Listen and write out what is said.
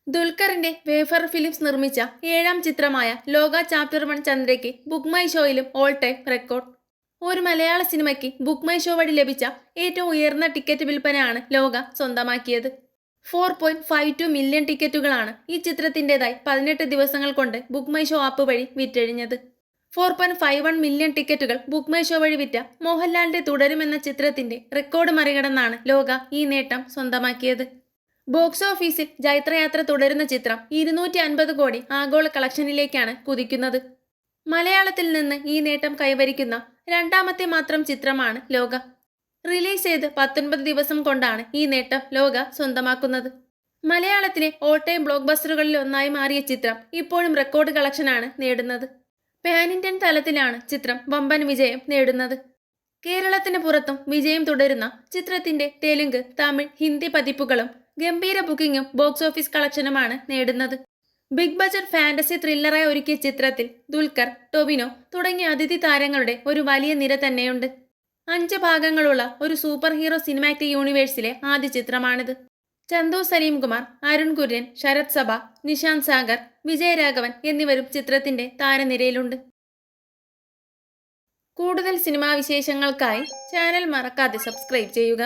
ദുൽഖറിന്റെ wafer films നിർമ്മിച്ച 7ാം ചിത്രമായ ലോക ചാപ്റ്റർ 1 ചന്ദ്രയ്ക്ക് ബുക്ക് മൈ ഷോയിലും ഓൾ ടൈം റെക്കോർഡ്. ഒരു മലയാള സിനിമയ്ക്ക് ബുക്ക് മൈ ഷോ വഴി ലഭിച്ച ഏറ്റവും ഉയർന്ന ടിക്കറ്റ് വിൽപ്പനയാണ് ലോക സ്വന്തമാക്കിയത്. 4.52 മില്യൺ ടിക്കറ്റുകളാണ് ഈ ചിത്രത്തിൻ്റെതായി 18 ദിവസങ്ങൾ കൊണ്ട് ബുക്ക് മൈ ഷോ ആപ്പ് വഴി വിറ്റഴിഞ്ഞത്. 4.51 മില്യൺ ടിക്കറ്റുകൾ ബുക്ക് മൈ ഷോ വഴി വിറ്റ മോഹൻലാലിന്റെ തുടരുമെന്ന ചിത്രത്തിന്റെ റെക്കോർഡ് മറികടന്നാണ് ലോക ഈ നേട്ടം സ്വന്തമാക്കിയത്. ബോക്സ് ഓഫീസിൽ ജൈത്രയാത്ര തുടരുന്ന ചിത്രം 250 കോടി ആഗോള കളക്ഷനിലേക്കാണ് കുതിക്കുന്നത്. മലയാളത്തിൽ നിന്ന് ഈ നേട്ടം കൈവരിക്കുന്ന രണ്ടാമത്തെ മാത്രം ചിത്രമാണ് ലോക. റിലീസ് ചെയ്ത് 19 ദിവസം കൊണ്ടാണ് ഈ നേട്ടം ലോക സ്വന്തമാക്കുന്നത്. മലയാളത്തിലെ ഓൾ ടൈം ബ്ലോക്ക് ബസ്റ്ററുകളിൽ ഒന്നായി മാറിയ ചിത്രം ഇപ്പോഴും റെക്കോർഡ് കളക്ഷനാണ് നേടുന്നത്. പാൻ ഇന്ത്യൻ തലത്തിലാണ് ചിത്രം വമ്പൻ വിജയം നേടുന്നത്. കേരളത്തിന് പുറത്തും വിജയം തുടരുന്ന ചിത്രത്തിന്റെ തെലുങ്ക്, തമിഴ്, ഹിന്ദി പതിപ്പുകളും ഗംഭീര ബുക്കിംഗും ബോക്സ് ഓഫീസ് കളക്ഷനുമാണ് നേടുന്നത്. ബിഗ് ബജറ്റ് ഫാന്റസി ത്രില്ലറായി ഒരുക്കിയ ചിത്രത്തിൽ ദുൽഖർ, ടൊവിനോ തുടങ്ങിയ അതിഥി താരങ്ങളുടെ ഒരു വലിയ നിര തന്നെയുണ്ട്. 5 ഭാഗങ്ങളുള്ള ഒരു സൂപ്പർ ഹീറോ സിനിമാറ്റിക് യൂണിവേഴ്സിലെ ആദ്യ ചിത്രമാണിത്. ചന്തു സലീംകുമാർ, അരുൺ കുര്യൻ, ശരത് സഭ, നിശാന്ത് സാഗർ, വിജയരാഘവൻ എന്നിവരും ചിത്രത്തിന്റെ താരനിരയിലുണ്ട്. കൂടുതൽ സിനിമാ വിശേഷങ്ങൾക്കായി ചാനൽ മറക്കാതെ സബ്സ്ക്രൈബ് ചെയ്യുക.